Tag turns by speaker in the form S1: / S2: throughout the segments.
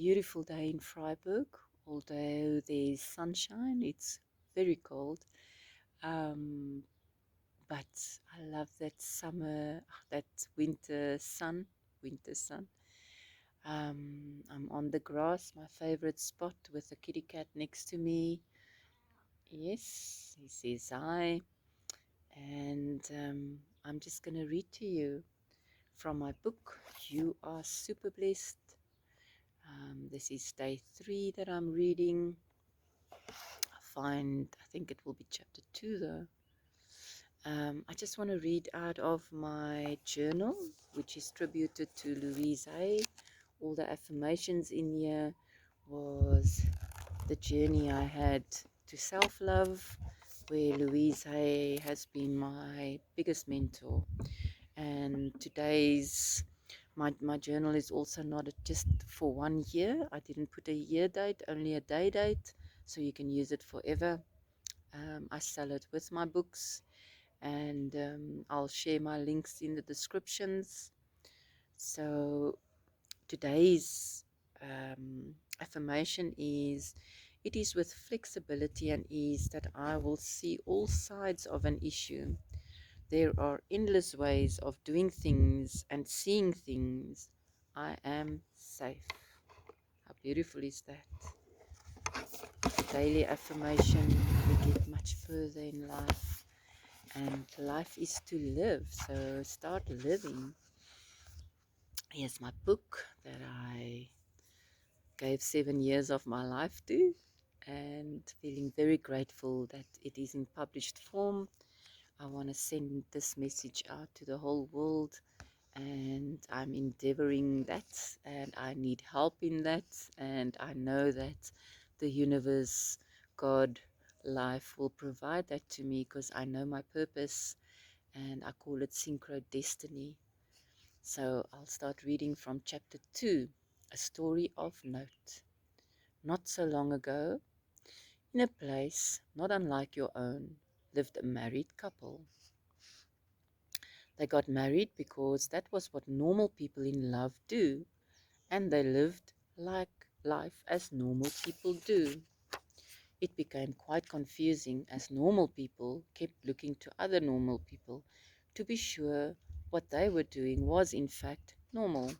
S1: beautiful day in Vryburg. Although there's sunshine, it's very cold. Um, but I love that that winter sun. Winter sun. I'm on the grass, my favorite spot, with a kitty cat next to me. Yes, he says hi. And I'm just going to read to you from my book, You Are Super Blessed. This is day 3 that I'm reading. I think it will be chapter 2 though. I just want to read out of my journal, which is tributed to Louise Hay. All the affirmations in here was the journey I had to self-love, where Louise Hay has been my biggest mentor. And my journal is also not just for 1 year. I didn't put a year date, only a day date, so you can use it forever. I sell it with my books, and I'll share my links in the descriptions. So today's affirmation is: it is with flexibility and ease that I will see all sides of an issue. There are endless ways of doing things and seeing things. I am safe. How beautiful is that? Daily affirmation. We get much further in life, and life is to live, so start living. Here's my book that I gave 7 years of my life to, and feeling very grateful that it is in published form. I want to send this message out to the whole world, and I'm endeavoring that, and I need help in that, and I know that the universe, God, life will provide that to me, because I know my purpose, and I call it synchro destiny. So I'll start reading from chapter 2, a story of note. Not so long ago, in a place not unlike your own, lived a married couple. They got married because that was what normal people in love do, and they lived like life as normal people do. It became quite confusing, as normal people kept looking to other normal people to be sure what they were doing was in fact normal.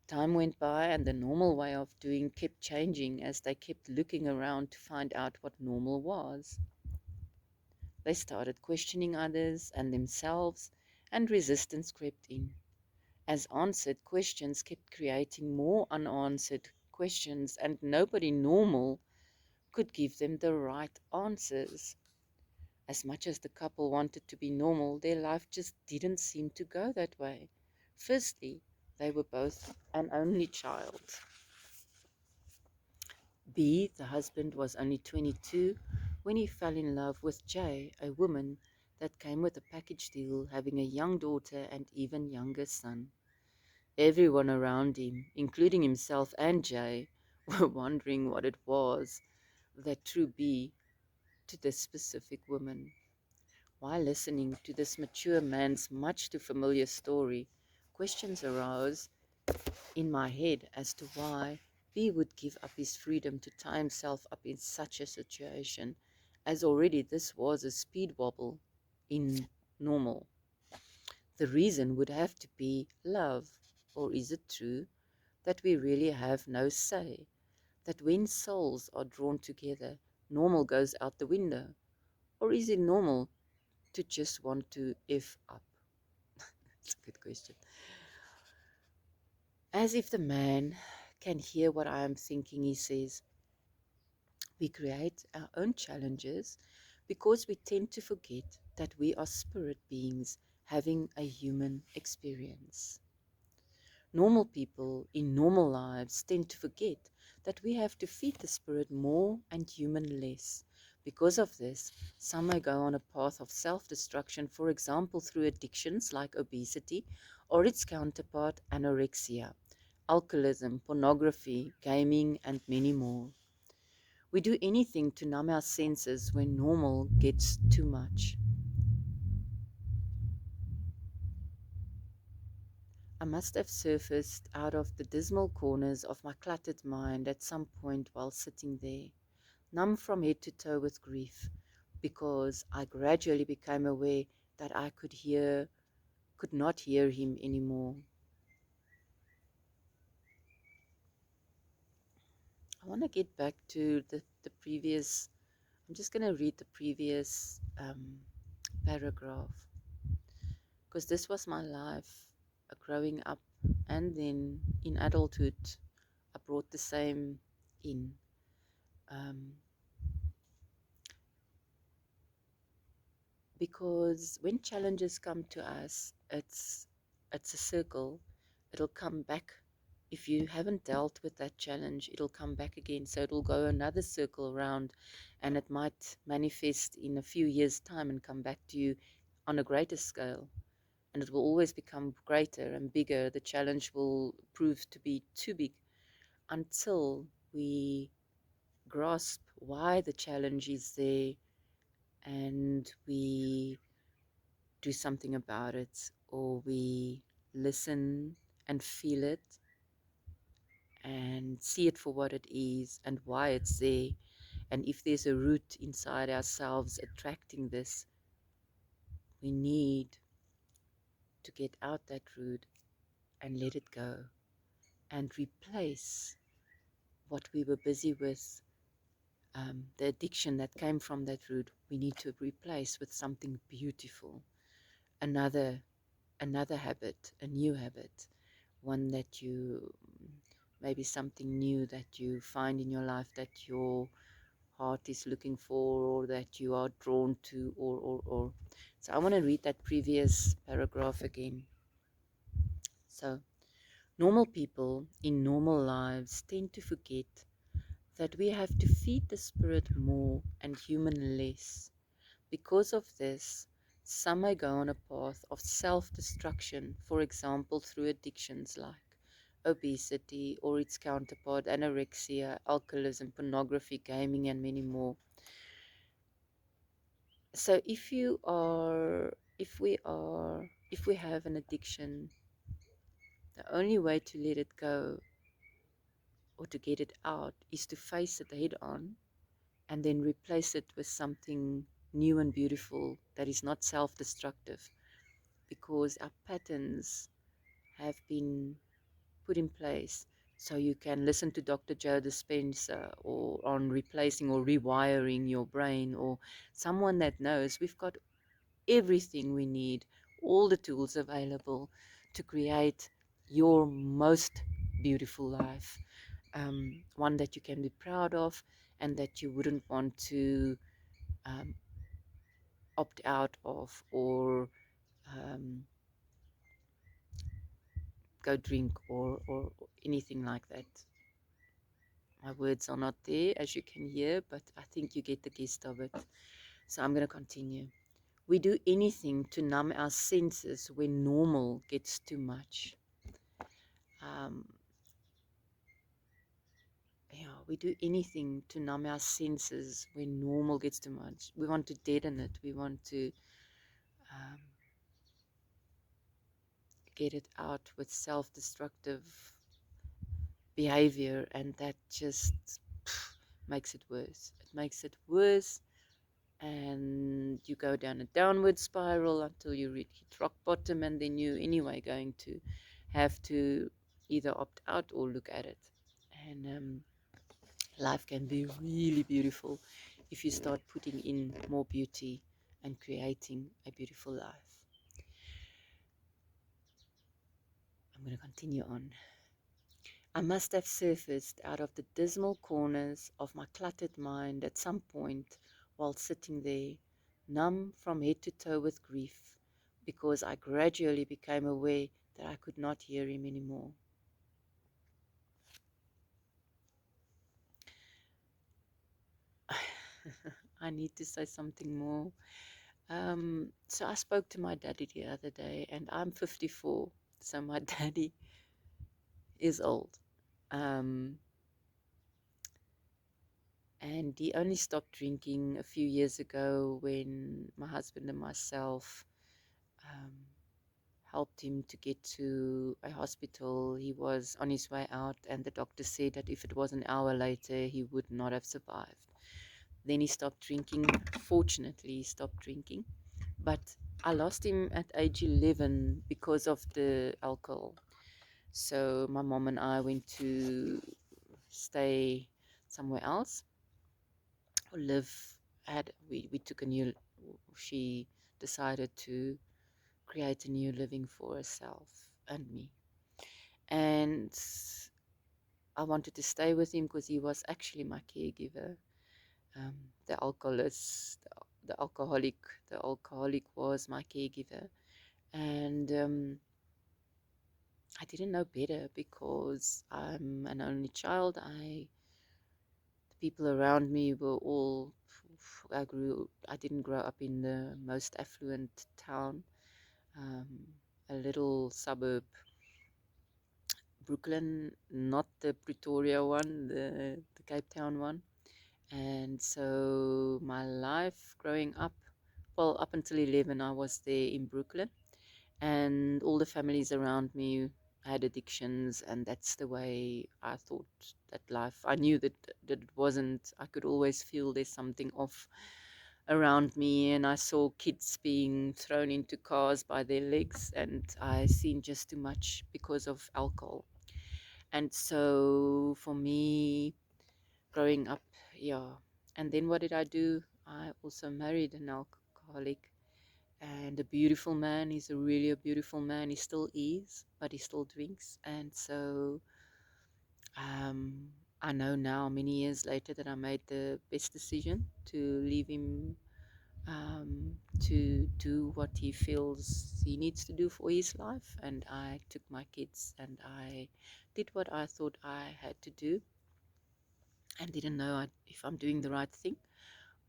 S1: Time went by, and the normal way of doing kept changing as they kept looking around to find out what normal was. They started questioning others and themselves, and resistance crept in, as answered questions kept creating more unanswered questions, and nobody normal could give them the right answers. As much as the couple wanted to be normal, their life just didn't seem to go that way. Firstly, they were both an only child. B, the husband, was only 22 when he fell in love with J, a woman that came with a package deal, having a young daughter and even younger son. Everyone around him, including himself and J, were wondering what it was that drew B to this specific woman. While listening to this mature man's much too familiar story, questions arose in my head as to why B would give up his freedom to tie himself up in such a situation, as already this was a speed wobble in normal. The reason would have to be love. Or is it true that we really have no say, that when souls are drawn together, normal goes out the window? Or is it normal to just want to F up? That's a good question. As if the man can hear what I am thinking, he says, we create our own challenges because we tend to forget that we are spirit beings having a human experience. Normal people in normal lives tend to forget that we have to feed the spirit more and human less. Because of this, some may go on a path of self-destruction, for example, through addictions like obesity or its counterpart, anorexia, alcoholism, pornography, gaming, and many more. We do anything to numb our senses when normal gets too much. I must have surfaced out of the dismal corners of my cluttered mind at some point while sitting there, numb from head to toe with grief, because I gradually became aware that I could not hear him anymore. I want to get back to the previous, I'm just going to read the previous paragraph, because this was my life growing up, and then in adulthood, I brought the same in. Um, because when challenges come to us, it's a circle. It'll come back. If you haven't dealt with that challenge, it'll come back again. So it'll go another circle around, and it might manifest in a few years' time and come back to you on a greater scale. And it will always become greater and bigger. The challenge will prove to be too big until we grasp why the challenge is there, and we do something about it, or we listen and feel it and see it for what it is and why it's there. And if there's a root inside ourselves attracting this, we need to get out that root and let it go and replace what we were busy with. The addiction that came from that root, we need to replace with something beautiful, another habit, a new habit, one that you, maybe something new that you find in your life that your heart is looking for, or that you are drawn to, or. So I want to read that previous paragraph again. So, normal people in normal lives tend to forget that we have to feed the spirit more and human less. Because of this, some may go on a path of self-destruction, for example, through addictions like obesity or its counterpart, anorexia, alcoholism, pornography, gaming, and many more. So if we have an addiction, the only way to let it go or to get it out is to face it head on and then replace it with something new and beautiful that is not self-destructive, because our patterns have been put in place. So you can listen to Dr. Joe Dispenza or on replacing or rewiring your brain, or someone that knows. We've got everything we need, all the tools available to create your most beautiful life, one that you can be proud of and that you wouldn't want to um, opt out of, or um, go drink, or anything like that. My words are not there, as you can hear, but I think you get the gist of it. So I'm going to continue. We do anything to numb our senses when normal gets too much. We do anything to numb our senses when normal gets too much. We want to deaden it. We want to um, get it out with self-destructive behavior, and that just makes it worse. It makes it worse, and you go down a downward spiral until you hit rock bottom, and then you're anyway going to have to either opt out or look at it. And life can be really beautiful if you start putting in more beauty and creating a beautiful life. I'm going to continue on. I must have surfaced out of the dismal corners of my cluttered mind at some point while sitting there, numb from head to toe with grief, because I gradually became aware that I could not hear him anymore. I need to say something more. So I spoke to my daddy the other day, and I'm 54, so my daddy is old. And he only stopped drinking a few years ago when my husband and myself helped him to get to a hospital. He was on his way out, and the doctor said that if it was an hour later, he would not have survived. Then he stopped drinking. Fortunately, he stopped drinking. But I lost him at age 11 because of the alcohol. So my mom and I went to stay somewhere else, or live. We took a new. She decided to create a new living for herself and me. And I wanted to stay with him because he was actually my caregiver. Um, the alcoholist, the alcoholic was my caregiver. And I didn't know better because I'm an only child. The people around me were all, I didn't grow up in the most affluent town, um, a little suburb, Brooklyn, not the Pretoria one, the Cape Town one. And so my life growing up, well, up until 11, I was there in Brooklyn, and all the families around me had addictions, and that's the way I thought that life. I knew that it wasn't. I could always feel there's something off around me, and I saw kids being thrown into cars by their legs, and I seen just too much because of alcohol. And so for me, growing up, yeah. And then what did I do? I also married an alcoholic, and a beautiful man. He's really a beautiful man. He still is, but he still drinks. And so um, I know now, many years later, that I made the best decision to leave him, to do what he feels he needs to do for his life. And I took my kids and I did what I thought I had to do, and didn't know if I'm doing the right thing.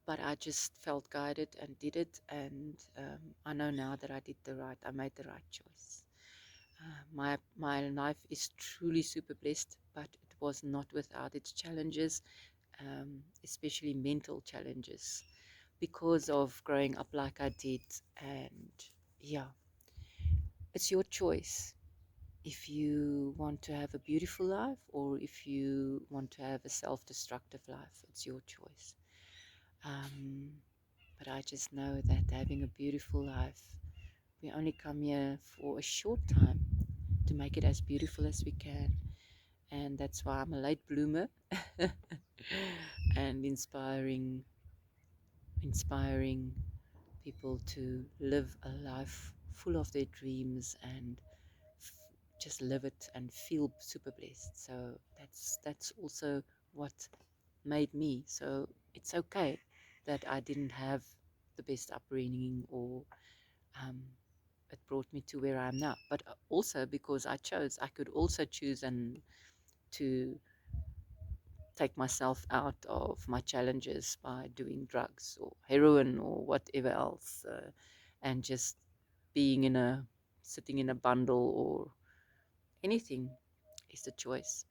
S1: But I just felt guided and did it. And I know now that I made the right choice. My life is truly super blessed, but it was not without its challenges, especially mental challenges, because of growing up like I did. And yeah, it's your choice if you want to have a beautiful life or if you want to have a self-destructive life. It's your choice. Um, but I just know that having a beautiful life, we only come here for a short time to make it as beautiful as we can. And that's why I'm a late bloomer and inspiring people to live a life full of their dreams and just live it and feel super blessed. So that's also what made me. So it's okay that I didn't have the best upbringing, or um, it brought me to where I am now. But also because I could also choose and to take myself out of my challenges by doing drugs or heroin or whatever else, and just being sitting in a bundle or anything is the choice.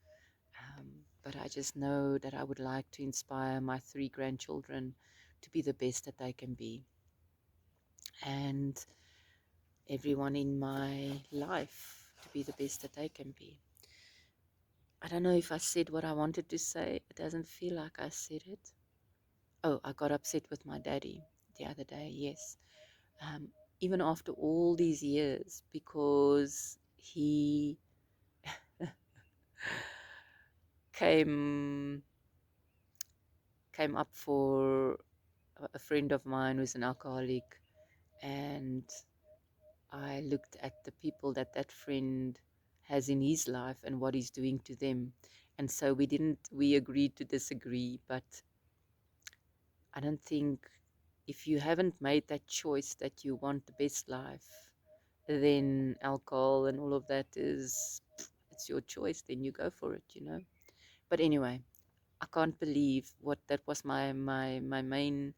S1: But I just know that I would like to inspire my 3 grandchildren to be the best that they can be, and everyone in my life to be the best that they can be. I don't know if I said what I wanted to say. It doesn't feel like I said it. Oh, I got upset with my daddy the other day, yes. Um, Even after all these years, because he came came up for a friend of mine who's an alcoholic, and I looked at the people that friend has in his life and what he's doing to them. And so we agreed to disagree, but I don't think, if you haven't made that choice that you want the best life, then alcohol and all of that it's your choice, then you go for it. But anyway, I can't believe what that was. My main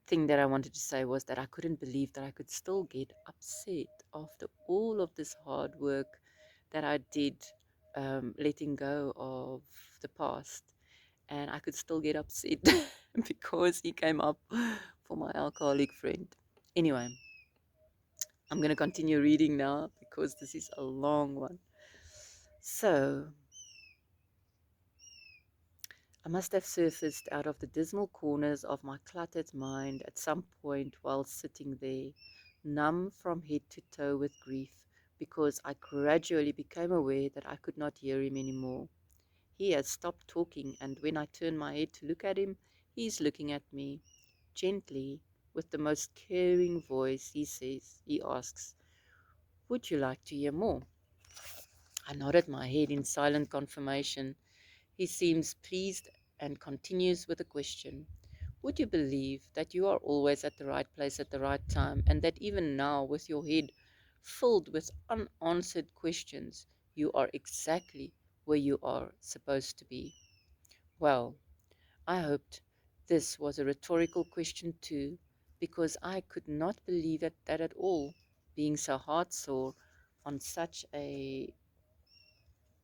S1: thing that I wanted to say was that I couldn't believe that I could still get upset after all of this hard work that I did, letting go of the past, and I could still get upset because he came up for my alcoholic friend. Anyway, I'm going to continue reading now because this is a long one. So, I must have surfaced out of the dismal corners of my cluttered mind at some point while sitting there, numb from head to toe with grief, because I gradually became aware that I could not hear him anymore. He has stopped talking, and when I turn my head to look at him, he is looking at me. Gently, with the most caring voice, he asks, "Would you like to hear more?" I nodded my head in silent confirmation. He seems pleased and continues with a question. "Would you believe that you are always at the right place at the right time, and that even now, with your head filled with unanswered questions, you are exactly where you are supposed to be?" Well, I hoped this was a rhetorical question too, because I could not believe that at all, being so heartsore on such a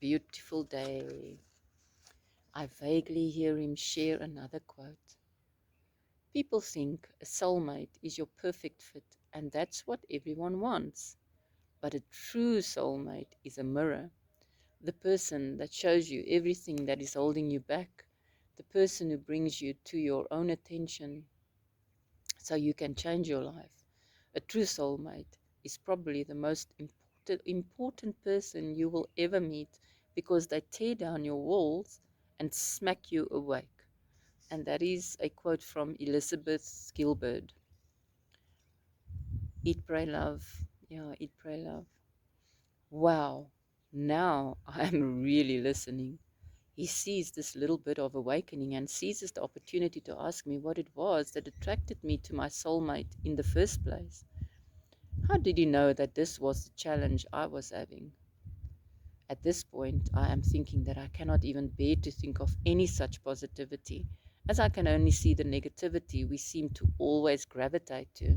S1: beautiful day. I vaguely hear him share another quote. "People think a soulmate is your perfect fit, and that's what everyone wants. But a true soulmate is a mirror, the person that shows you everything that is holding you back, the person who brings you to your own attention so you can change your life. A true soulmate is probably the most important person you will ever meet, because they tear down your walls and smack you awake." And that is a quote from Elizabeth Gilbert. Eat, pray, love. Yeah, eat, pray, love. Wow, now I am really listening. He sees this little bit of awakening and seizes the opportunity to ask me what it was that attracted me to my soulmate in the first place. How did he know that this was the challenge I was having? At this point, I am thinking that I cannot even bear to think of any such positivity, as I can only see the negativity we seem to always gravitate to.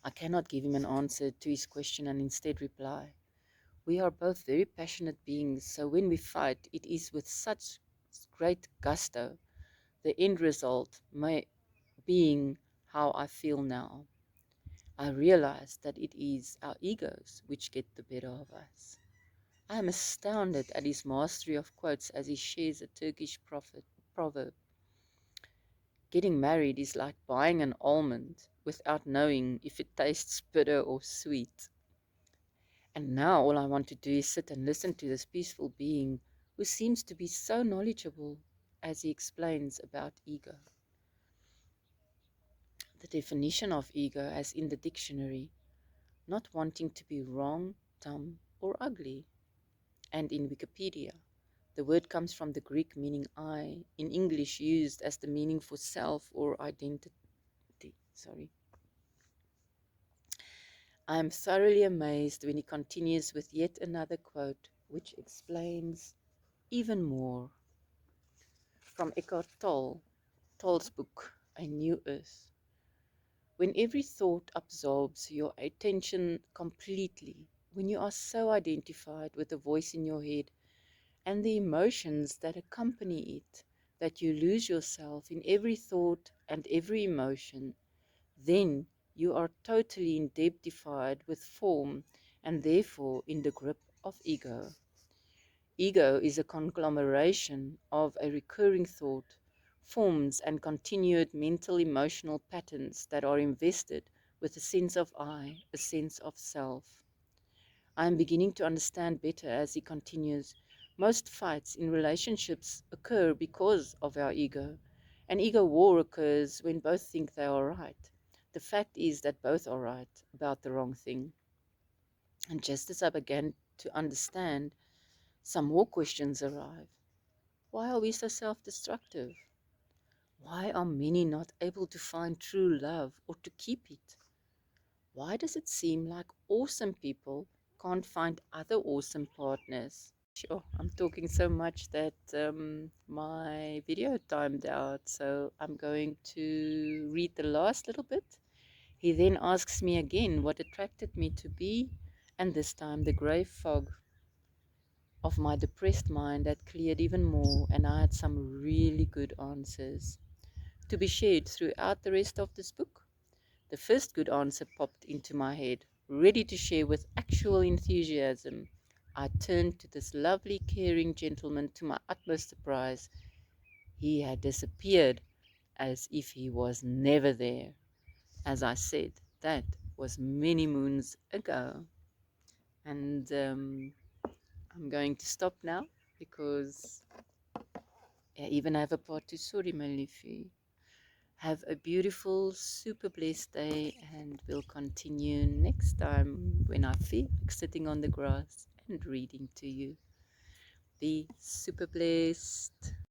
S1: I cannot give him an answer to his question and instead reply, "We are both very passionate beings, so when we fight, it is with such great gusto, the end result may being how I feel now. I realize that it is our egos which get the better of us." I am astounded at his mastery of quotes as he shares a Turkish proverb. "Getting married is like buying an almond without knowing if it tastes bitter or sweet." And now all I want to do is sit and listen to this peaceful being who seems to be so knowledgeable as he explains about ego. The definition of ego, as in the dictionary: not wanting to be wrong, dumb, or ugly. And in Wikipedia, the word comes from the Greek meaning I, in English used as the meaning for self or identity. I am thoroughly amazed when he continues with yet another quote, which explains even more. From Eckhart Tolle's book, A New Earth. "When every thought absorbs your attention completely, when you are so identified with the voice in your head and the emotions that accompany it, that you lose yourself in every thought and every emotion, then you are totally identified with form and therefore in the grip of ego. Ego is a conglomeration of a recurring thought, forms and continued mental emotional patterns that are invested with a sense of I, a sense of self." I am beginning to understand better as he continues. Most fights in relationships occur because of our ego. An ego war occurs when both think they are right. The fact is that both are right about the wrong thing. And just as I began to understand, some more questions arrive. Why are we so self-destructive? Why are many not able to find true love or to keep it? Why does it seem like awesome people can't find other awesome partners? Sure, I'm talking so much that my video timed out, so I'm going to read the last little bit. He then asks me again what attracted me to be, and this time the grey fog of my depressed mind had cleared even more, and I had some really good answers to be shared throughout the rest of this book. The first good answer popped into my head, ready to share with actual enthusiasm. I turned to this lovely, caring gentleman. To my utmost surprise, he had disappeared as if he was never there. As I said, that was many moons ago. And I'm going to stop now because I even have a part two. Sorry, my liefie. Have a beautiful, super blessed day, and we'll continue next time when I feel like sitting on the grass and reading to you. Be super blessed.